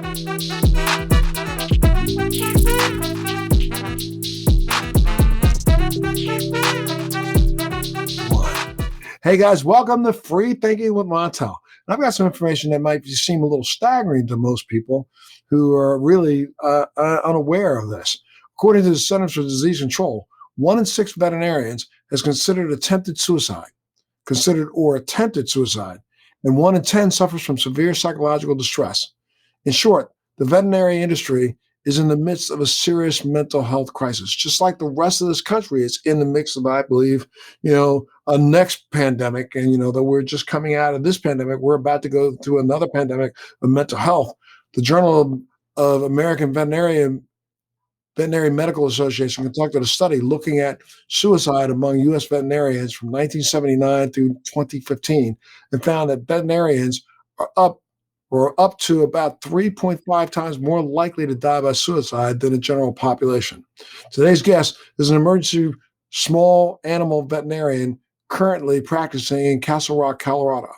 Hey guys, welcome to Free Thinking with Montel. And I've got some information that might seem a little staggering to most people who are really unaware of this. According to the Centers for Disease Control, 1 in 6 veterinarians has considered attempted suicide, and 1 in 10 suffers from severe psychological distress. In short, the veterinary industry is in the midst of a serious mental health crisis, just like the rest of this country is in the midst of, I believe, a next pandemic. And, that we're just coming out of this pandemic. We're about to go through another pandemic of mental health. The Journal of American Veterinary Medical Association conducted a study looking at suicide among U.S. veterinarians from 1979 through 2015 and found that veterinarians are up to about 3.5 times more likely to die by suicide than the general population. Today's guest is an emergency small animal veterinarian currently practicing in Castle Rock, Colorado.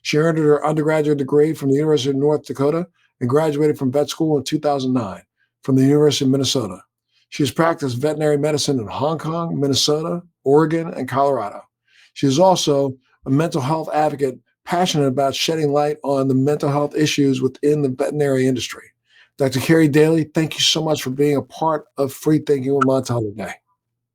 She earned her undergraduate degree from the University of North Dakota and graduated from vet school in 2009 from the University of Minnesota. She has practiced veterinary medicine in Hong Kong, Minnesota, Oregon, and Colorado. She is also a mental health advocate passionate about shedding light on the mental health issues within the veterinary industry. Dr. Carrie Daly, thank you so much for being a part of Free Thinking with Montel today.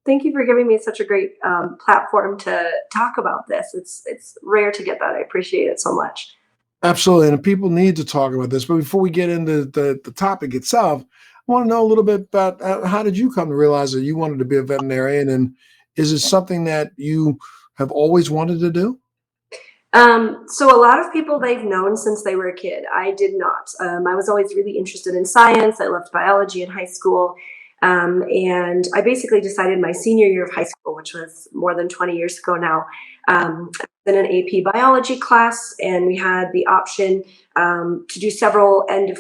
Thank you for giving me such a great platform to talk about this. It's rare to get that. I appreciate it so much. Absolutely, and people need to talk about this. But before we get into the topic itself, I want to know a little bit about how did you come to realize that you wanted to be a veterinarian, and is it something that you have always wanted to do? So a lot of people they've known since they were a kid. I did not. I was always really interested in science. I loved biology in high school. And I basically decided my senior year of high school, which was more than 20 years ago now, in an AP biology class, and we had the option to do several end of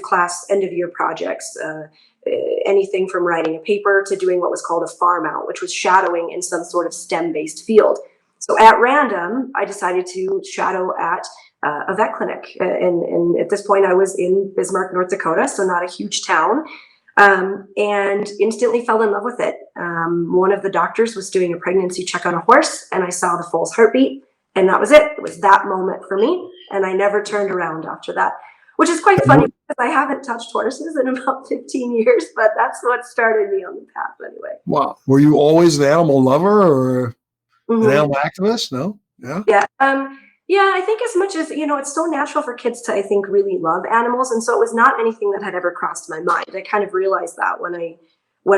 year projects, anything from writing a paper to doing what was called a farm out, which was shadowing in some sort of STEM-based field. So at random, I decided to shadow at a vet clinic. And at this point, I was in Bismarck, North Dakota, so not a huge town, and instantly fell in love with it. One of the doctors was doing a pregnancy check on a horse, and I saw the foal's heartbeat, and that was it. It was that moment for me, and I never turned around after that, which is quite funny because I haven't touched horses in about 15 years, but that's what started me on the path anyway. Wow. Were you always an animal lover or an animal activist? No? Yeah. Yeah. Yeah, I think as much as, it's so natural for kids to, I think, really love animals. And so it was not anything that had ever crossed my mind. I kind of realized that when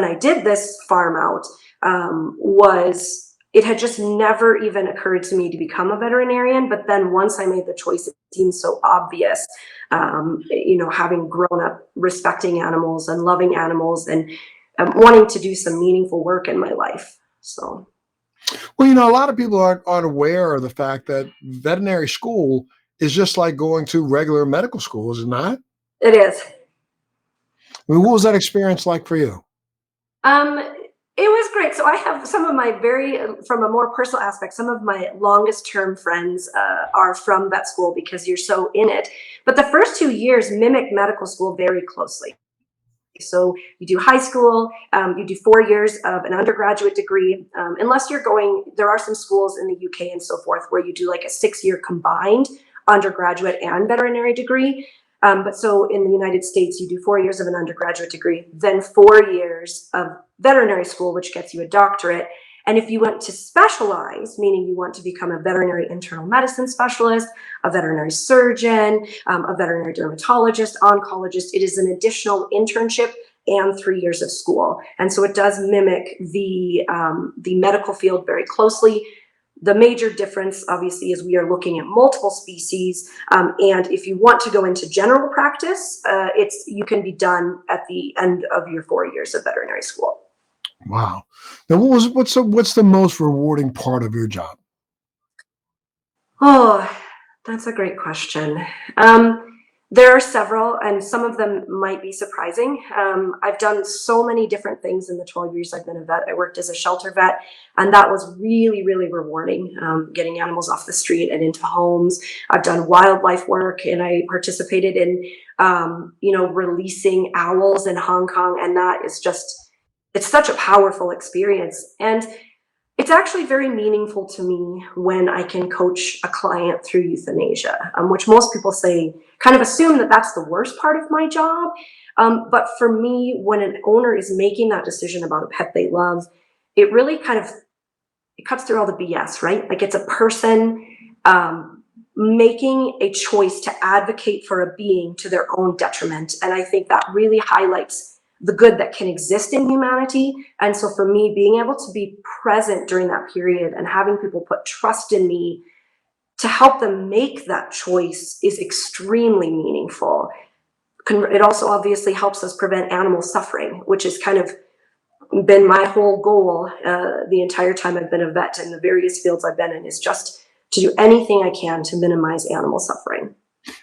I did this farm out, it had just never even occurred to me to become a veterinarian. But then once I made the choice, it seemed so obvious, having grown up respecting animals and loving animals and wanting to do some meaningful work in my life. So. Well, a lot of people aren't aware of the fact that veterinary school is just like going to regular medical school, is it not? It is. I mean, what was that experience like for you? It was great. So I have some of my from a more personal aspect, some of my longest term friends are from vet school because you're so in it. But the first 2 years mimic medical school very closely. So you do high school, you do 4 years of an undergraduate degree, unless there are some schools in the UK and so forth where you do like a 6-year combined undergraduate and veterinary degree. But so in the United States, you do 4 years of an undergraduate degree, then 4 years of veterinary school, which gets you a doctorate. And if you want to specialize, meaning you want to become a veterinary internal medicine specialist, a veterinary surgeon, a veterinary dermatologist, oncologist, it is an additional internship and 3 years of school. And so it does mimic the medical field very closely. The major difference, obviously, is we are looking at multiple species. And if you want to go into general practice, you can be done at the end of your 4 years of veterinary school. Wow. Now, what's the most rewarding part of your job? Oh, that's a great question. There are several, and some of them might be surprising. I've done so many different things in the 12 years I've been a vet. I worked as a shelter vet, and that was really, really rewarding, getting animals off the street and into homes. I've done wildlife work, and I participated in, releasing owls in Hong Kong, and that is just, it's such a powerful experience. And it's actually very meaningful to me when I can coach a client through euthanasia, which most people say kind of assume that that's the worst part of my job. But for me, when an owner is making that decision about a pet they love, it really kind of, it cuts through all the BS, right? Like, it's a person making a choice to advocate for a being to their own detriment. And I think that really highlights the good that can exist in humanity. And so for me, being able to be present during that period and having people put trust in me to help them make that choice is extremely meaningful. It also obviously helps us prevent animal suffering, which has kind of been my whole goal the entire time I've been a vet in the various fields I've been in, is just to do anything I can to minimize animal suffering.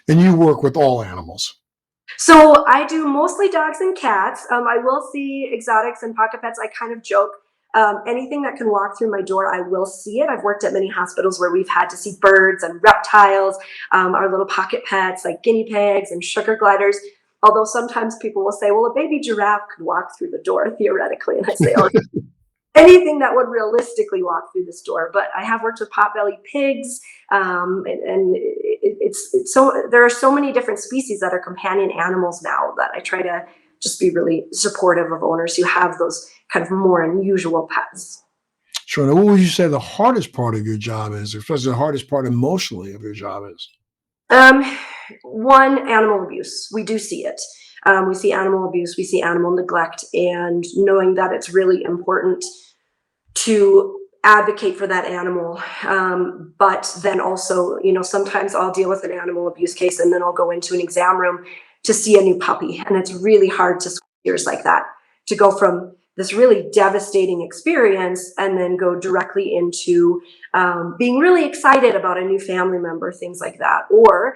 And you work with all animals. So I do mostly dogs and cats. I will see exotics and pocket pets. I kind of joke. Anything that can walk through my door, I will see it. I've worked at many hospitals where we've had to see birds and reptiles, our little pocket pets like guinea pigs and sugar gliders. Although sometimes people will say, well, a baby giraffe could walk through the door theoretically. And I say, oh, anything that would realistically walk through this door. But I have worked with pot-bellied pigs, and it's so, there are so many different species that are companion animals now that I try to just be really supportive of owners who have those kind of more unusual pets. Sure. Now, what would you say the hardest part of your job is, especially the hardest part emotionally of your job is? One, animal abuse. We do see it. We see animal abuse, we see animal neglect, and knowing that it's really important to advocate for that animal. But then also, sometimes I'll deal with an animal abuse case and then I'll go into an exam room to see a new puppy. And it's really hard to switch gears like that, to go from this really devastating experience and then go directly into being really excited about a new family member, things like that. Or,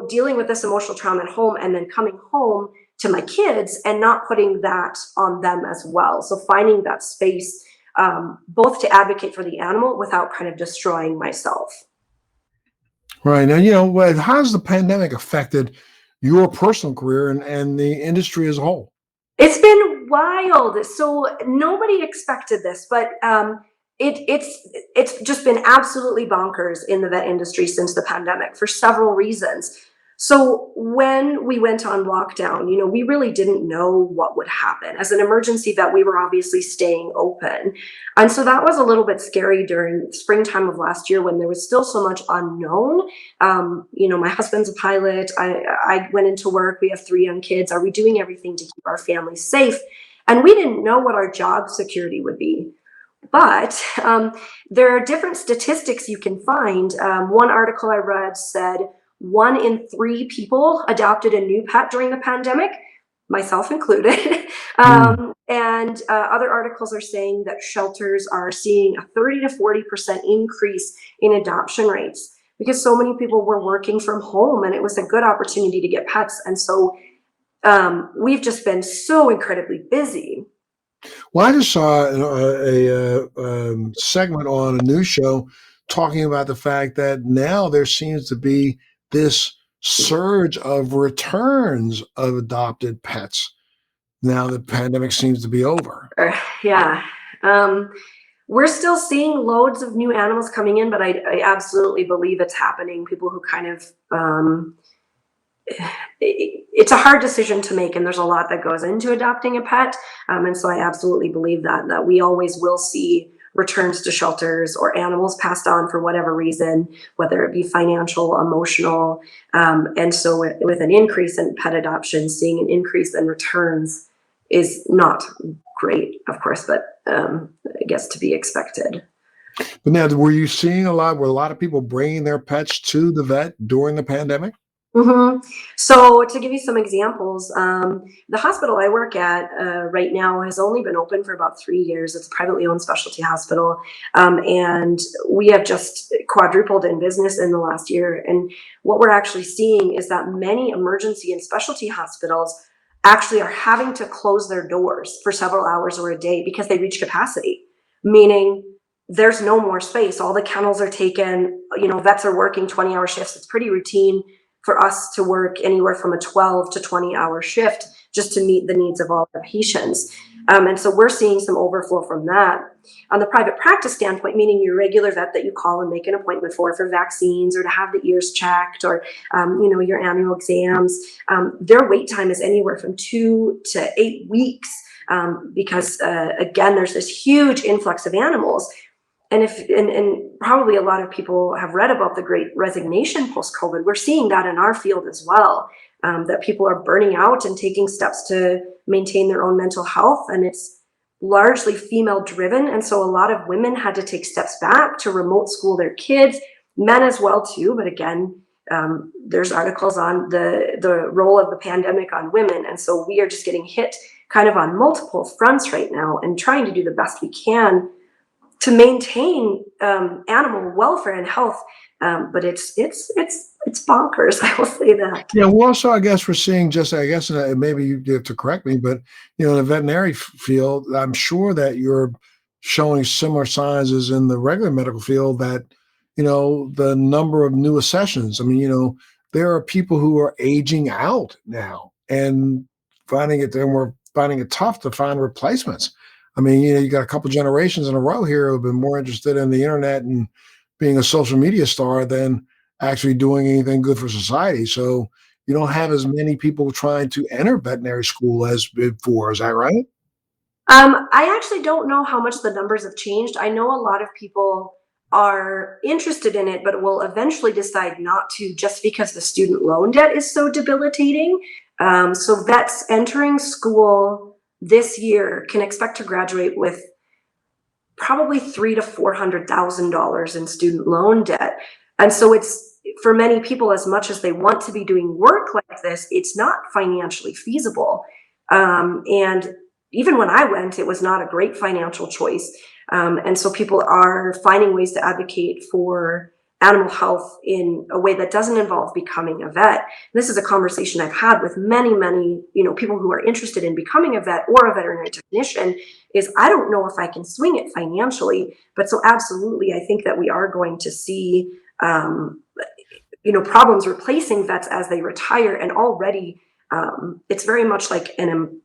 dealing with this emotional trauma at home and then coming home to my kids and not putting that on them as well. So finding that space, both to advocate for the animal without kind of destroying myself. Right. Now, how has the pandemic affected your personal career and the industry as a whole? It's been wild. So nobody expected this, but it's just been absolutely bonkers in the vet industry since the pandemic for several reasons. So when we went on lockdown, we really didn't know what would happen. As an emergency vet, we were obviously staying open. And so that was a little bit scary during springtime of last year when there was still so much unknown. My husband's a pilot. I went into work. We have 3 young kids. Are we doing everything to keep our families safe? And we didn't know what our job security would be. But there are different statistics you can find. One article I read said 1 in 3 people adopted a new pet during the pandemic, myself included. And other articles are saying that shelters are seeing a 30 to 40% increase in adoption rates because so many people were working from home and it was a good opportunity to get pets. And so we've just been so incredibly busy. Well, I just saw a segment on a news show talking about the fact that now there seems to be this surge of returns of adopted pets. Now the pandemic seems to be over. Yeah. We're still seeing loads of new animals coming in, but I absolutely believe it's happening. People who kind of, it's a hard decision to make, and there's a lot that goes into adopting a pet. And so I absolutely believe that we always will see returns to shelters or animals passed on for whatever reason, whether it be financial, emotional. And so with an increase in pet adoption, seeing an increase in returns is not great, of course, but I guess to be expected. But now, were you seeing were a lot of people bringing their pets to the vet during the pandemic? So to give you some examples, the hospital I work at right now has only been open for about 3 years. It's a privately owned specialty hospital, and we have just quadrupled in business in the last year. And what we're actually seeing is that many emergency and specialty hospitals actually are having to close their doors for several hours or a day because they reach capacity, meaning there's no more space. All the kennels are taken. Vets are working 20-hour shifts. It's pretty routine for us to work anywhere from a 12 to 20-hour shift just to meet the needs of all the patients. And so we're seeing some overflow from that. On the private practice standpoint, meaning your regular vet that you call and make an appointment for vaccines or to have the ears checked or, your annual exams, their wait time is anywhere from 2 to 8 weeks because, again, there's this huge influx of animals. And probably a lot of people have read about the great resignation post-COVID. We're seeing that in our field as well, that people are burning out and taking steps to maintain their own mental health. And it's largely female driven. And so a lot of women had to take steps back to remote school their kids, men as well too. But again, there's articles on the role of the pandemic on women. And so we are just getting hit kind of on multiple fronts right now and trying to do the best we can to maintain animal welfare and health, but it's bonkers. I will say that. Yeah, well, also, I guess we're seeing just, I guess, maybe you have to correct me, but in the veterinary field, I'm sure that you're showing similar signs as in the regular medical field that, the number of new accessions. I mean, there are people who are aging out now and we're finding it tough to find replacements. I mean, you got a couple generations in a row here who've been more interested in the internet and being a social media star than actually doing anything good for society. So you don't have as many people trying to enter veterinary school as before. Is that right? I actually don't know how much the numbers have changed. I know a lot of people are interested in it, but will eventually decide not to just because the student loan debt is so debilitating. So vets entering school this year can expect to graduate with probably $300,000 to $400,000 in student loan debt. And so it's for many people, as much as they want to be doing work like this, it's not financially feasible. And even when I went, it was not a great financial choice. And so people are finding ways to advocate for animal health in a way that doesn't involve becoming a vet. This is a conversation I've had with many, people who are interested in becoming a vet or a veterinary technician is I don't know if I can swing it financially, but so absolutely, I think that we are going to see, problems replacing vets as they retire. And already it's very much like an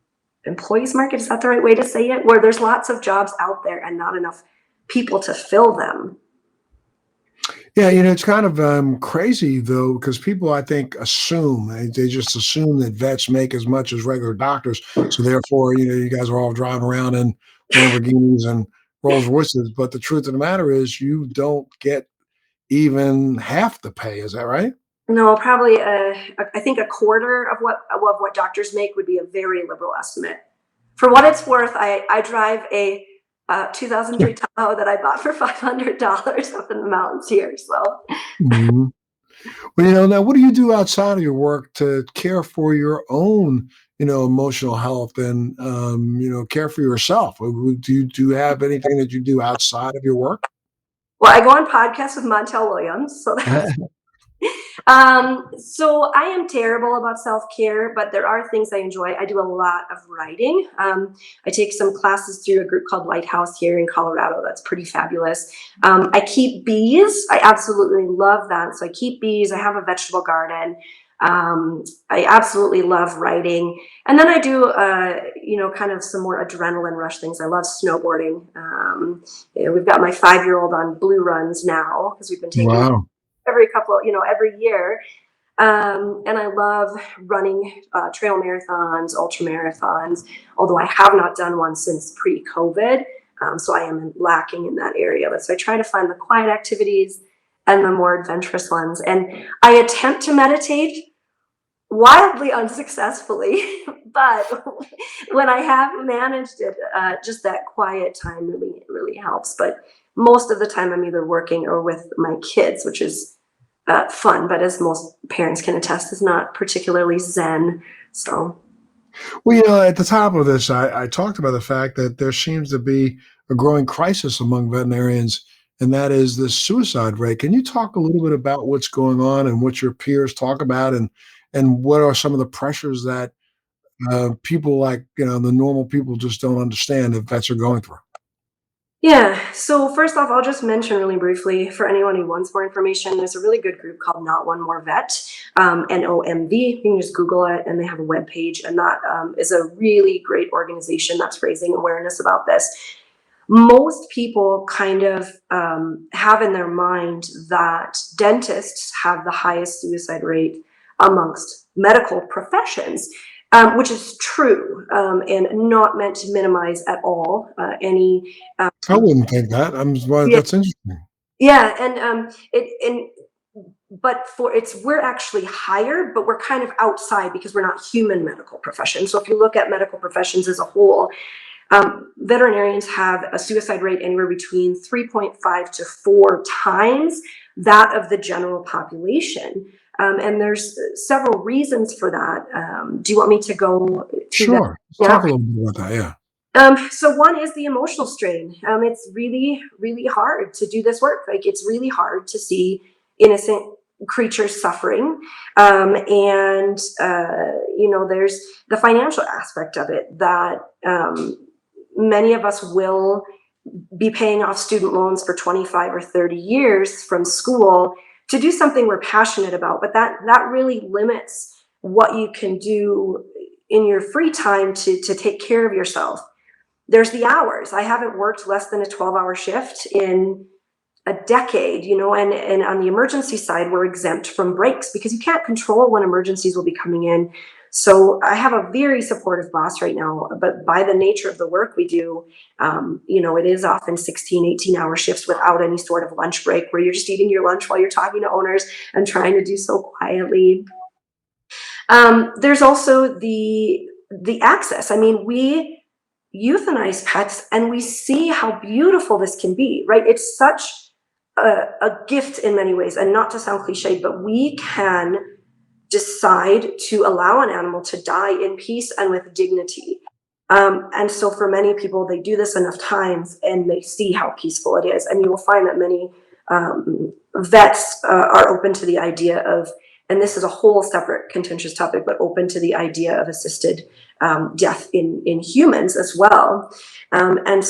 employees market. Is that the right way to say it? Where there's lots of jobs out there and not enough people to fill them. Yeah, it's kind of crazy though, because people, I think, assume they just assume that vets make as much as regular doctors. So therefore, you guys are all driving around in Lamborghinis and Rolls Royces. But the truth of the matter is, you don't get even half the pay. Is that right? No, probably I think a quarter of what doctors make would be a very liberal estimate. For what it's worth, I drive a 2003 Tahoe that I bought for $500 up in the mountains here. So Mhm. Well, now what do you do outside of your work to care for your own, emotional health and, care for yourself? Do you have anything that you do outside of your work? well, I go on podcasts with Montel Williams, so that's so I am terrible about self-care, but there are things I enjoy. I do a lot of writing. I take some classes through a group called Lighthouse here in Colorado. That's pretty fabulous. I keep bees. I absolutely love that. So I keep bees. I have a vegetable garden. I absolutely love writing. And then I do, kind of some more adrenaline rush things. I love snowboarding. We've got my 5-year-old on blue runs now because we've been taking Wow. every year. And I love running trail marathons, ultra marathons, although I have not done one since pre-COVID. So I am lacking in that area. But so I try to find the quiet activities and the more adventurous ones. And I attempt to meditate wildly unsuccessfully, but when I have managed it, just that quiet time really, really helps. But most of the time I'm either working or with my kids, which is fun, but as most parents can attest, is not particularly zen. So. Well, at the top of this, I talked about the fact that there seems to be a growing crisis among veterinarians, and that is the suicide rate. Can you talk a little bit about what's going on and what your peers talk about, and what are some of the pressures that people like the normal people just don't understand that vets are going through? Yeah, so first off, I'll just mention really briefly for anyone who wants more information, there's a really good group called Not One More Vet, NOMV. You can just Google it, and they have a webpage, and that is a really great organization that's raising awareness about this. Most people kind of have in their mind that dentists have the highest suicide rate amongst medical professions, which is true, and not meant to minimize at all any. I wouldn't think that. Well, Yeah, that's interesting. yeah, and but we're actually higher, but we're kind of outside because we're not human medical professions. So if you look at medical professions as a whole, veterinarians have a suicide rate anywhere between 3.5 to 4 times that of the general population. And there's several reasons for that. Do you want me to go through that? Sure. Let's Yeah. talk a little bit about that. Yeah. So one is the emotional strain. It's really, really hard to do this work. Like, it's really hard to see innocent creatures suffering. And there's the financial aspect of it that many of us will be paying off student loans for 25 or 30 years from school to do something we're passionate about. But that really limits what you can do in your free time to take care of yourself. There's the hours. I haven't worked less than a 12-hour shift in a decade, and on the emergency side, we're exempt from breaks because you can't control when emergencies will be coming in. So I have a very supportive boss right now, but by the nature of the work we do, it is often 16, 18-hour shifts without any sort of lunch break where you're just eating your lunch while you're talking to owners and trying to do so quietly. There's also the access. I mean, we euthanize pets and we see how beautiful this can be, right? It's such a gift in many ways, and not to sound cliche, but we can decide to allow an animal to die in peace and with dignity. And so for many people, they do this enough times and they see how peaceful it is. And you will find that many vets are open to the idea of, and this is a whole separate contentious topic, but open to the idea of assisted death in humans as well. And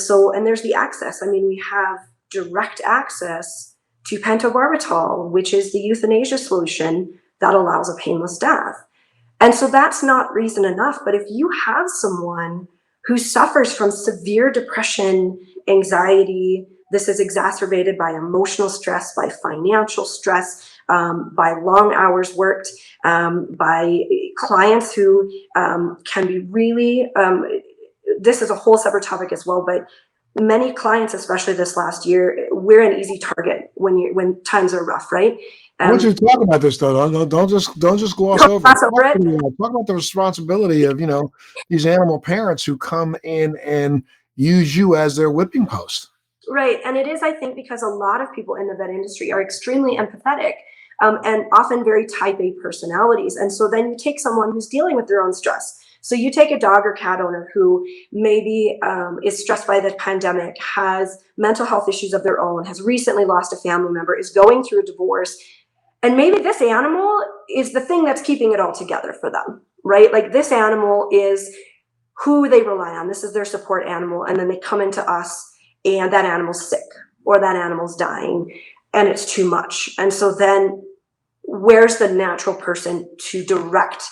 there's the access. I mean, we have direct access to pentobarbital, which is the euthanasia solution that allows a painless death. And so that's not reason enough. But if you have someone who suffers from severe depression, anxiety, this is exacerbated by emotional stress, by financial stress, by long hours worked, by clients who can be really, this is a whole separate topic as well, but many clients, especially this last year, we're an easy target when times are rough, right? I want you to talk about this though. Don't just gloss over it. Gloss over it. Talk about the responsibility of these animal parents who come in and use you as their whipping post. Right, and it is, I think, because a lot of people in the vet industry are extremely empathetic and often very type A personalities, and so then you take someone who's dealing with their own stress. So you take a dog or cat owner who maybe is stressed by the pandemic, has mental health issues of their own, has recently lost a family member, is going through a divorce, and maybe this animal is the thing that's keeping it all together for them, right? Like, this animal is who they rely on. This is their support animal, and then they come into us and that animal's sick or that animal's dying and it's too much. And so then where's the natural person to direct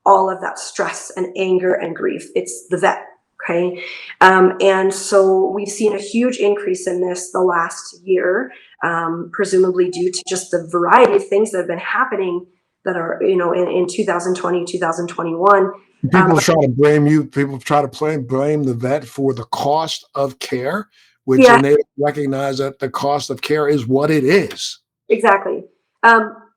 all of that stress and anger and grief? It's the vet, okay? And so we've seen a huge increase in this the last year, presumably due to just the variety of things that have been happening that are, in 2020, 2021. People try to blame you. People try to blame the vet for the cost of care, which Yeah. and they recognize that the cost of care is what it is. Exactly.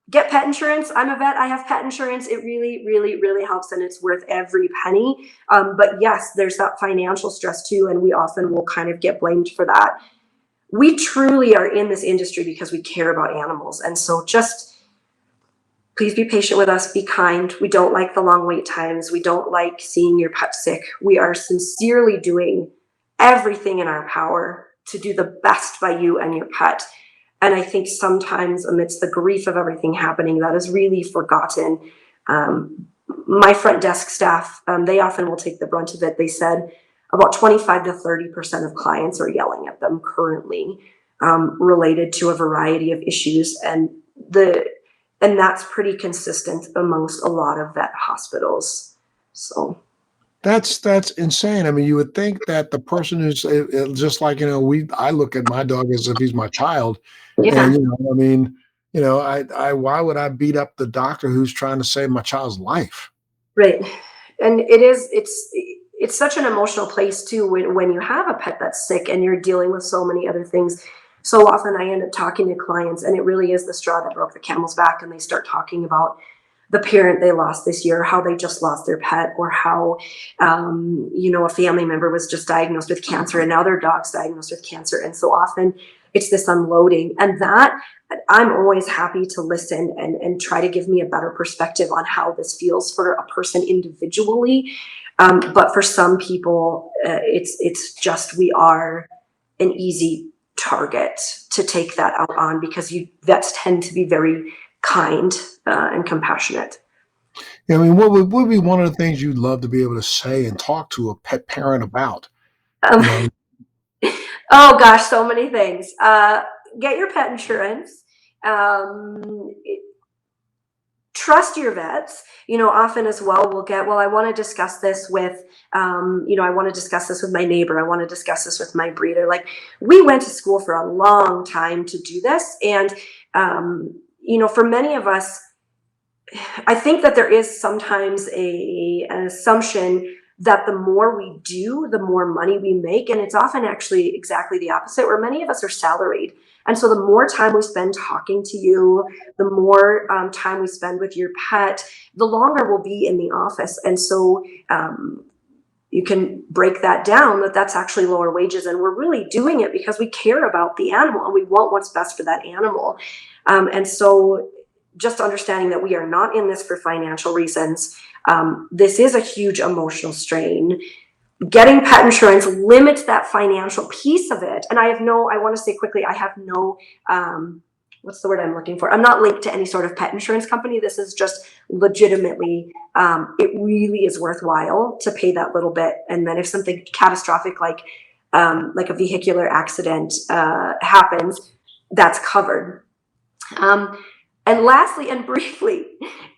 Get pet insurance. I'm a vet. I have pet insurance. It really, really, really helps, and it's worth every penny. But yes, there's that financial stress too, and we often will kind of get blamed for that. We truly are in this industry because we care about animals, and so just Please be patient with us. Be kind. We don't like the long wait times. We don't like seeing your pet sick. We are sincerely doing everything in our power to do the best by you and your pet. And I think sometimes amidst the grief of everything happening, that is really forgotten. My front desk staff, they often will take the brunt of it. They said about 25 to 30% of clients are yelling at them currently, related to a variety of issues. And that's pretty consistent amongst a lot of vet hospitals. So That's insane. I mean, you would think that the person who's just like, I look at my dog as if he's my child. And, yeah, I mean, why would I beat up the doctor who's trying to save my child's life? right. And it's such an emotional place too when you have a pet that's sick and you're dealing with so many other things. So often I end up talking to clients and it really is the straw that broke the camel's back, and they start talking about the parent they lost this year, how they just lost their pet, or how, a family member was just diagnosed with cancer and now their dog's diagnosed with cancer. And so often it's this unloading, and that I'm always happy to listen and try to give me a better perspective on how this feels for a person individually. But for some people, it's just, we are an easy target to take that out on, because vets tend to be very kind and compassionate. Yeah, I mean, what would be one of the things you'd love to be able to say and talk to a pet parent about? Um, You know, oh gosh, so many things. Get your pet insurance. Um, Trust your vets. Often as well, I want to discuss this with, I want to discuss this with my neighbor. I want to discuss this with my breeder. Like, we went to school for a long time to do this. And, for many of us, I think that there is sometimes an assumption that the more we do, the more money we make. And it's often actually exactly the opposite, where many of us are salaried. And so the more time we spend talking to you, the more time we spend with your pet, the longer we'll be in the office. And so you can break that down, that's actually lower wages. And we're really doing it because we care about the animal and we want what's best for that animal. And so just understanding that we are not in this for financial reasons. This is a huge emotional strain. Getting pet insurance limits that financial piece of it. And I want to say quickly, I have no, what's the word I'm looking for? I'm not linked to any sort of pet insurance company. This is just legitimately, it really is worthwhile to pay that little bit. And then if something catastrophic like a vehicular accident happens, that's covered. And lastly and briefly,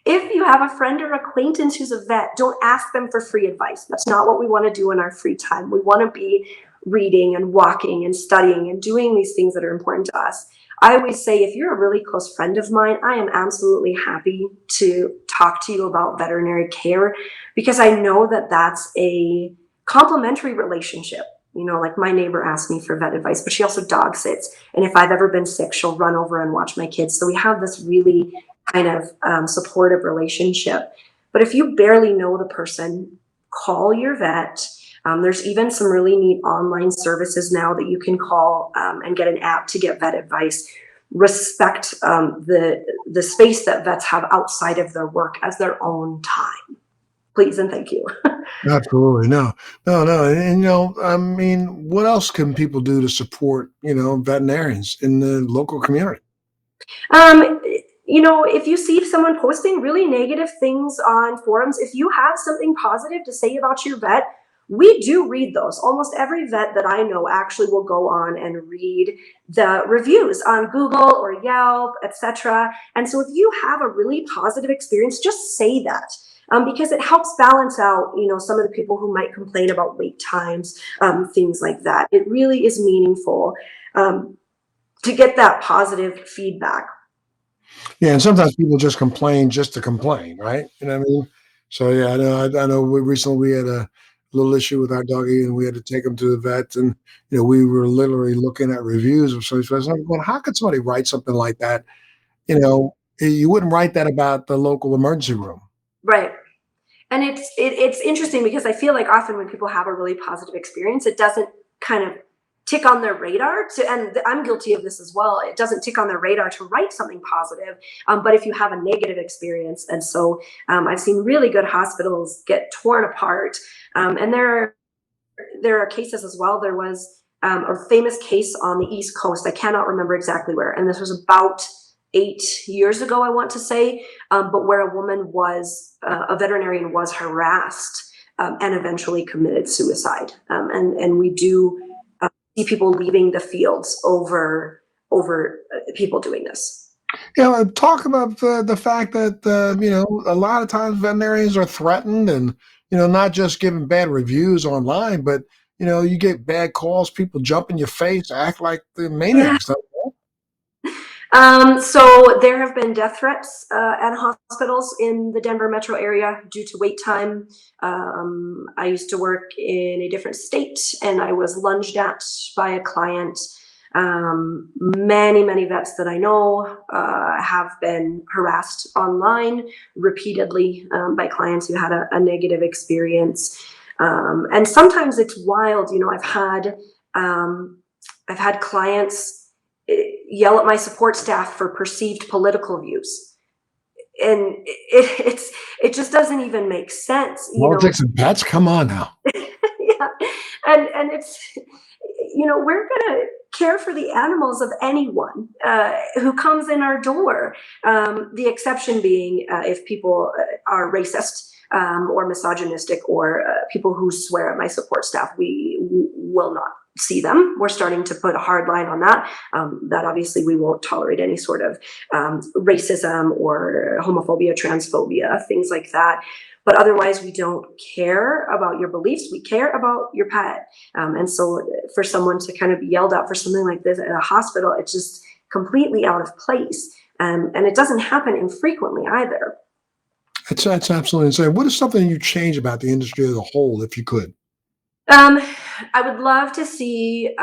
if you have a friend or acquaintance who's a vet, don't ask them for free advice. That's not what we want to do in our free time. We want to be reading and walking and studying and doing these things that are important to us. I always say, if you're a really close friend of mine, I am absolutely happy to talk to you about veterinary care, because I know that that's a complementary relationship. Like, my neighbor asked me for vet advice, but she also dog sits. And if I've ever been sick, she'll run over and watch my kids. So we have this really kind of supportive relationship. But if you barely know the person, call your vet. There's even some really neat online services now that you can call and get an app to get vet advice. Respect the space that vets have outside of their work as their own time. Please and thank you. absolutely. No, no, no. And, I mean, what else can people do to support, veterinarians in the local community? If you see someone posting really negative things on forums, if you have something positive to say about your vet, we do read those. Almost every vet that I know actually will go on and read the reviews on Google or Yelp, etc. And so if you have a really positive experience, just say that. Because it helps balance out, some of the people who might complain about wait times, things like that. It really is meaningful to get that positive feedback. Yeah, and sometimes people just complain just to complain, right? You know what I mean? So yeah, I know. Recently we had a little issue with our doggy, and we had to take him to the vet, and we were literally looking at reviews of somebody's pets. I'm going, how could somebody write something like that? You wouldn't write that about the local emergency room. Right. And it's interesting because I feel like often when people have a really positive experience, it doesn't kind of tick on their radar and I'm guilty of this as well. It doesn't tick on their radar to write something positive, but if you have a negative experience. And so I've seen really good hospitals get torn apart. And there are cases as well. There was a famous case on the East Coast. I cannot remember exactly where. And this was about 8 years ago, I want to say, but where a woman was, a veterinarian was harassed and eventually committed suicide. And we do see people leaving the fields over people doing this. Talk about the fact that a lot of times veterinarians are threatened, and not just giving bad reviews online, but you get bad calls, people jump in your face, act like the maniacs. So there have been death threats at hospitals in the Denver metro area due to wait time. I used to work in a different state, and I was lunged at by a client. Many vets that I know have been harassed online repeatedly by clients who had a negative experience. And sometimes it's wild. I've had clients yell at my support staff for perceived political views, and it just doesn't even make sense. Politics and pets, come on now. Yeah, and it's we're gonna care for the animals of anyone who comes in our door. The exception being if people are racist or misogynistic or people who swear at my support staff, we will not see them. We're starting to put a hard line on that. That obviously we won't tolerate any sort of racism or homophobia, transphobia, things like that. But otherwise, we don't care about your beliefs. We care about your pet. And so for someone to kind of be yelled at for something like this at a hospital, it's just completely out of place. And it doesn't happen infrequently either. That's absolutely insane. What is something you change about the industry as a whole, if you could? I would love to see,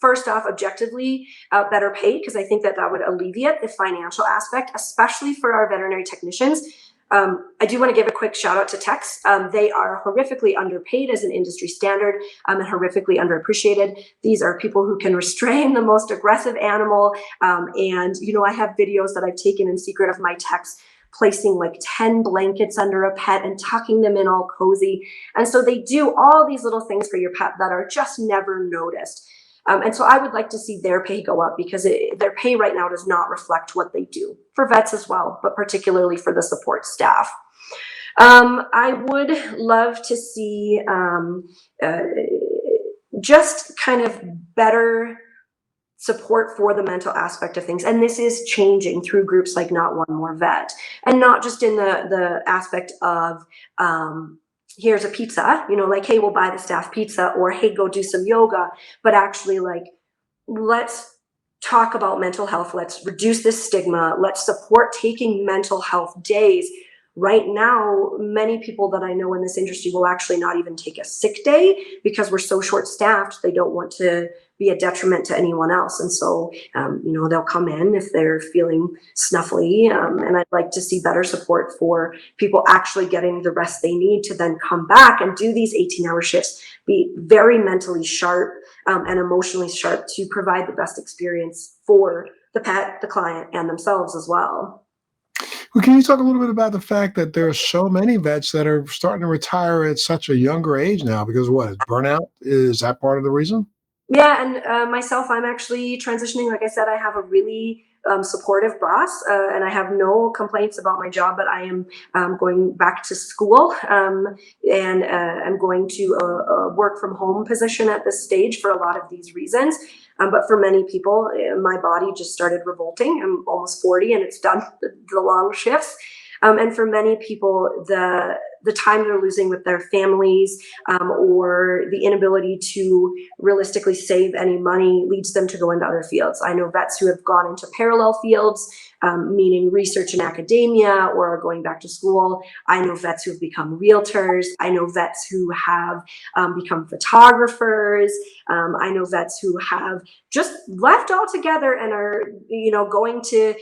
first off, objectively better paid, because I think that would alleviate the financial aspect, especially for our veterinary technicians. I do want to give a quick shout out to techs. They are horrifically underpaid as an industry standard and horrifically underappreciated. These are people who can restrain the most aggressive animal. And I have videos that I've taken in secret of my techs placing like 10 blankets under a pet and tucking them in all cozy. And so they do all these little things for your pet that are just never noticed. And so I would like to see their pay go up, because their pay right now does not reflect what they do for vets as well, but particularly for the support staff. I would love to see just kind of better support for the mental aspect of things. And this is changing through groups like Not One More Vet, and not just in the aspect of, here's a pizza, like, hey, we'll buy the staff pizza, or hey, go do some yoga, but actually like, let's talk about mental health. Let's reduce this stigma. Let's support taking mental health days. Right now, many people that I know in this industry will actually not even take a sick day because we're so short-staffed. They don't want to be a detriment to anyone else. And so, they'll come in if they're feeling snuffly. And I'd like to see better support for people actually getting the rest they need to then come back and do these 18-hour shifts, be very mentally sharp and emotionally sharp to provide the best experience for the pet, the client, and themselves as well. Well, can you talk a little bit about the fact that there are so many vets that are starting to retire at such a younger age now? Because what, burnout? Is that part of the reason? Yeah, and myself, I'm actually transitioning. Like I said, I have a really supportive boss, and I have no complaints about my job, but I am going back to school, and I'm going to a work from home position at this stage for a lot of these reasons. But for many people, my body just started revolting. I'm almost 40 and it's done the long shifts. And for many people, the time they're losing with their families, or the inability to realistically save any money leads them to go into other fields. I know vets who have gone into parallel fields, meaning research and academia, or are going back to school. I know vets who have become realtors. I know vets who have become photographers. I know vets who have just left altogether and are, going to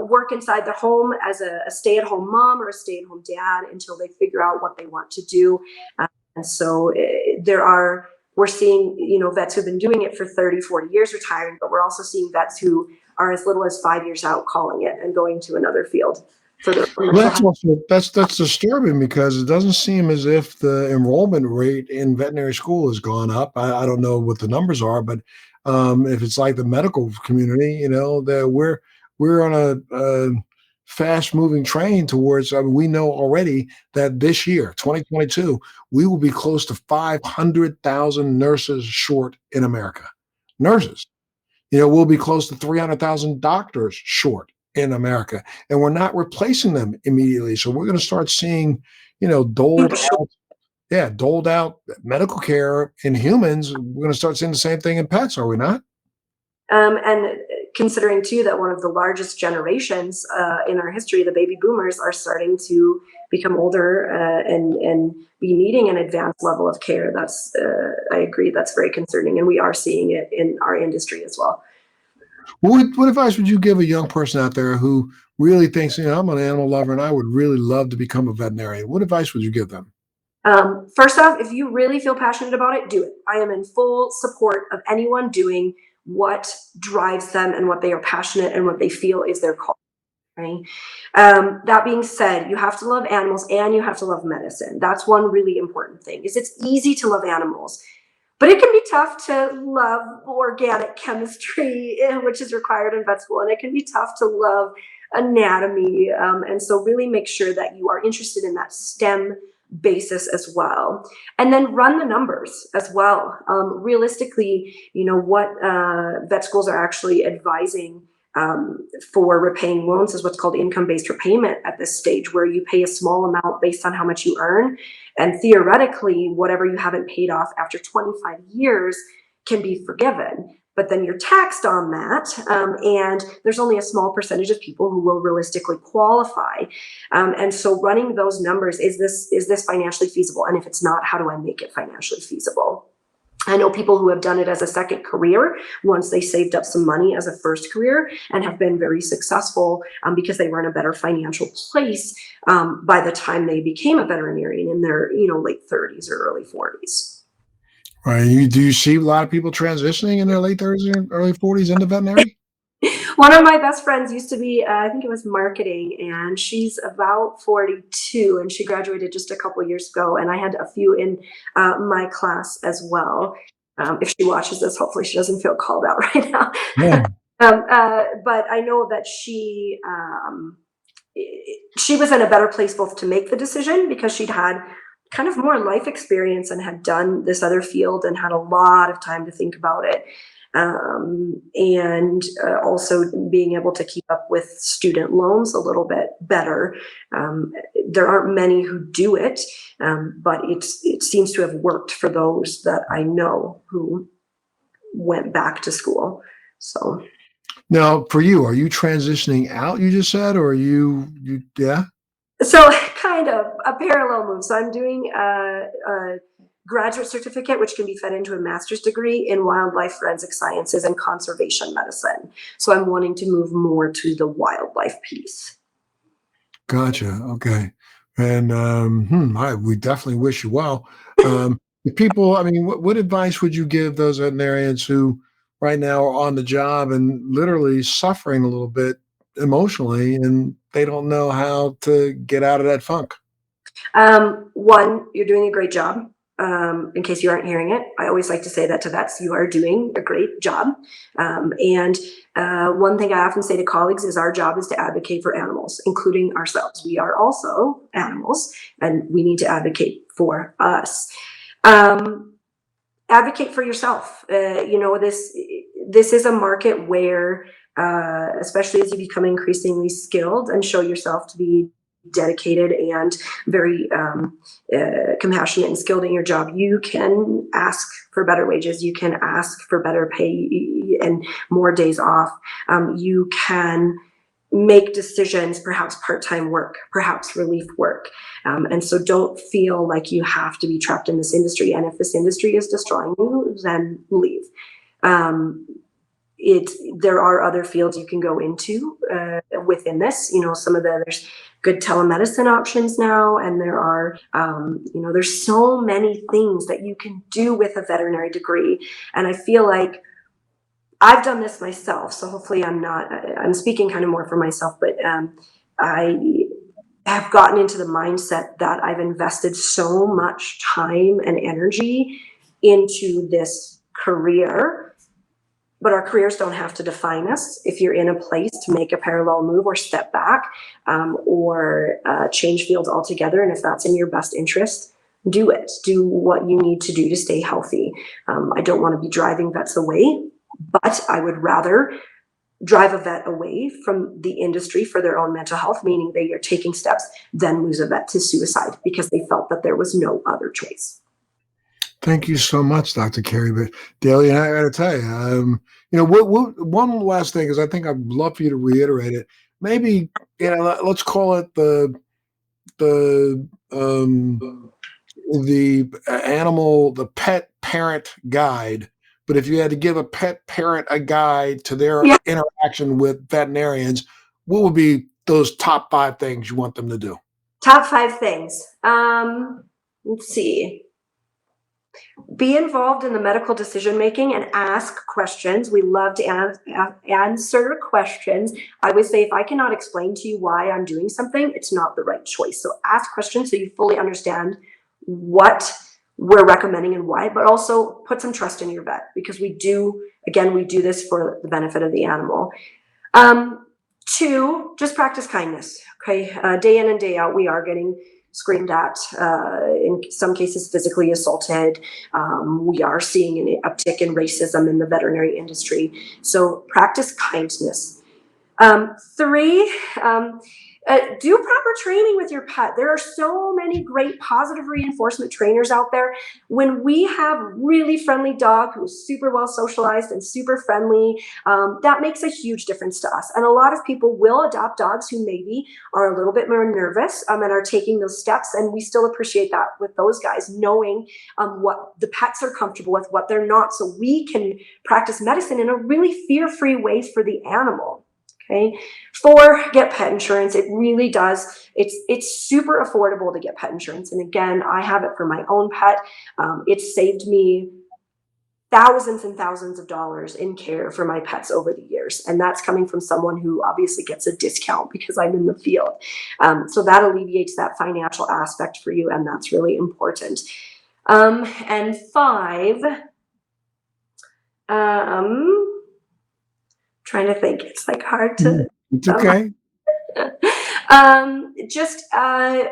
work inside their home as a stay-at-home mom or a stay-at-home dad until they figure out what they want to do. And so there are we're seeing, you know, vets who've been doing it for 30, 40 years retiring, but we're also seeing vets who are as little as 5 years out calling it and going to another field for their Well, mental that's health. also that's disturbing because it doesn't seem as if the enrollment rate in veterinary school has gone up. I don't know what the numbers are, but if it's like the medical community, you know, that we're on a fast moving train towards. I mean, we know already that this year, 2022, we will be close to 500,000 nurses short in America. Nurses. You know, we'll be close to 300,000 doctors short in America, and we're not replacing them immediately. So we're going to start seeing, you know, doled out medical care in humans. We're going to start seeing the same thing in pets, are we not? And considering too that one of the largest generations in our history, the baby boomers, are starting to become older and be needing an advanced level of care. That's I agree. That's very concerning, and we are seeing it in our industry as well. What advice would you give a young person out there who really thinks, you know, I'm an animal lover and I would really love to become a veterinarian? What advice would you give them? First off, if you really feel passionate about it, do it. I am in full support of anyone doing what drives them and what they are passionate and what they feel is their call. Right? That being said, you have to love animals and you have to love medicine. That's one really important thing. Is it's easy to love animals, but it can be tough to love organic chemistry, which is required in vet school, and it can be tough to love anatomy. And so really make sure that you are interested in that STEM basis as well. And then run the numbers as well. Realistically, you know, what vet schools are actually advising for repaying loans is what's called income-based repayment at this stage, where you pay a small amount based on how much you earn. And theoretically, whatever you haven't paid off after 25 years can be forgiven. But then you're taxed on that. And there's only a small percentage of people who will realistically qualify. And so running those numbers, is this financially feasible? And if it's not, how do I make it financially feasible? I know people who have done it as a second career once they saved up some money as a first career and have been very successful because they were in a better financial place by the time they became a veterinarian in their, you know, late 30s or early 40s. Right. Do you see a lot of people transitioning in their late 30s or early 40s into veterinary? One of my best friends used to be, I think it was marketing, and she's about 42, and she graduated just a couple of years ago. And I had a few in my class as well. If she watches this, hopefully she doesn't feel called out right now. Yeah. But I know that she was in a better place both to make the decision because she'd had kind of more life experience and had done this other field and had a lot of time to think about it. And also being able to keep up with student loans a little bit better. There aren't many who do it, but it seems to have worked for those that I know who went back to school. So Now, for you, are you transitioning out, you just said, or yeah? So kind of a parallel move. So I'm doing a graduate certificate, which can be fed into a master's degree in wildlife forensic sciences and conservation medicine. So I'm wanting to move more to the wildlife piece. Gotcha. Okay. And we definitely wish you well. The people, I mean, what advice would you give those veterinarians who right now are on the job and literally suffering a little bit emotionally and they don't know how to get out of that funk? One, you're doing a great job. In case you aren't hearing it, I always like to say that to vets, you are doing a great job. And one thing I often say to colleagues is our job is to advocate for animals, including ourselves. We are also animals and we need to advocate for us. Advocate for yourself. You know, this is a market where, especially as you become increasingly skilled and show yourself to be dedicated and very compassionate and skilled in your job, you can ask for better wages. You can ask for better pay and more days off. You can make decisions, perhaps part-time work, perhaps relief work. And so don't feel like you have to be trapped in this industry. And if this industry is destroying you, then leave. There are other fields you can go into within this. You know, there's good telemedicine options now, and there are, there's so many things that you can do with a veterinary degree. And I feel like I've done this myself, so hopefully I'm speaking kind of more for myself, but I have gotten into the mindset that I've invested so much time and energy into this career, but our careers don't have to define us. If you're in a place to make a parallel move or step back, or change fields altogether, and if that's in your best interest, do it. Do what you need to do to stay healthy. I don't want to be driving vets away, but I would rather drive a vet away from the industry for their own mental health, meaning they are taking steps, than lose a vet to suicide because they felt that there was no other choice. Thank you so much, Dr. Carrie Daly. And I got to tell you, one last thing is I think I'd love for you to reiterate it. Maybe, let's call it the pet parent guide. But if you had to give a pet parent a guide to their interaction with veterinarians, what would be those top 5 things you want them to do? Top 5 things. Let's see. Be involved in the medical decision-making and ask questions. We love to answer questions. I would say if I cannot explain to you why I'm doing something, it's not the right choice. So ask questions so you fully understand what we're recommending and why, but also put some trust in your vet, because we do this for the benefit of the animal. 2, just practice kindness. Okay. Day in and day out, we are getting screamed at, in some cases physically assaulted. We are seeing an uptick in racism in the veterinary industry. So practice kindness. 3, do proper training with your pet. There are so many great positive reinforcement trainers out there. When we have really friendly dog who is super well socialized and super friendly, that makes a huge difference to us. And a lot of people will adopt dogs who maybe are a little bit more nervous and are taking those steps. And we still appreciate that with those guys, knowing what the pets are comfortable with, what they're not, so we can practice medicine in a really fear-free way for the animal. Okay. 4, get pet insurance. It really does. It's super affordable to get pet insurance. And again, I have it for my own pet. It's saved me thousands and thousands of dollars in care for my pets over the years. And that's coming from someone who obviously gets a discount because I'm in the field. So that alleviates that financial aspect for you. And that's really important. And 5, trying to think. It's like hard to. It's okay. Just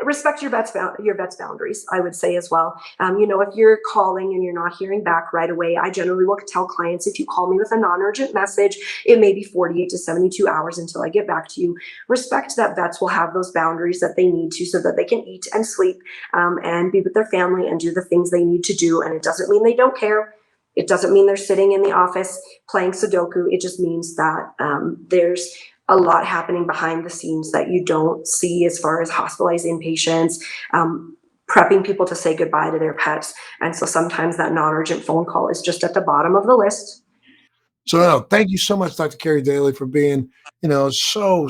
respect your vet's boundaries, I would say as well. If you're calling and you're not hearing back right away, I generally will tell clients, if you call me with a non-urgent message, it may be 48 to 72 hours until I get back to you. Respect that vets will have those boundaries that they need to so that they can eat and sleep, and be with their family and do the things they need to do. And it doesn't mean they don't care. It doesn't mean they're sitting in the office playing Sudoku. It just means that there's a lot happening behind the scenes that you don't see, as far as hospitalized inpatients, prepping people to say goodbye to their pets. And so sometimes that non-urgent phone call is just at the bottom of the list. So thank you so much, Dr. Carrie Daly, for being, so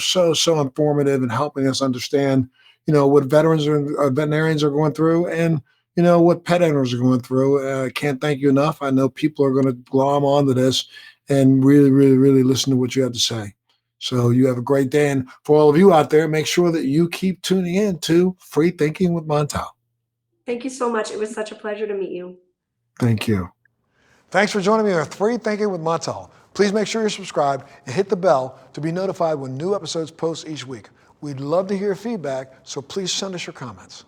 informative and helping us understand, what veterinarians are going through, and what pet owners are going through. I can't thank you enough. I know people are going to glom onto this and really, really, really listen to what you have to say. So you have a great day. And for all of you out there, make sure that you keep tuning in to Free Thinking with Montel. Thank you so much. It was such a pleasure to meet you. Thank you. Thanks for joining me on Free Thinking with Montel. Please make sure you're subscribed and hit the bell to be notified when new episodes post each week. We'd love to hear your feedback, so please send us your comments.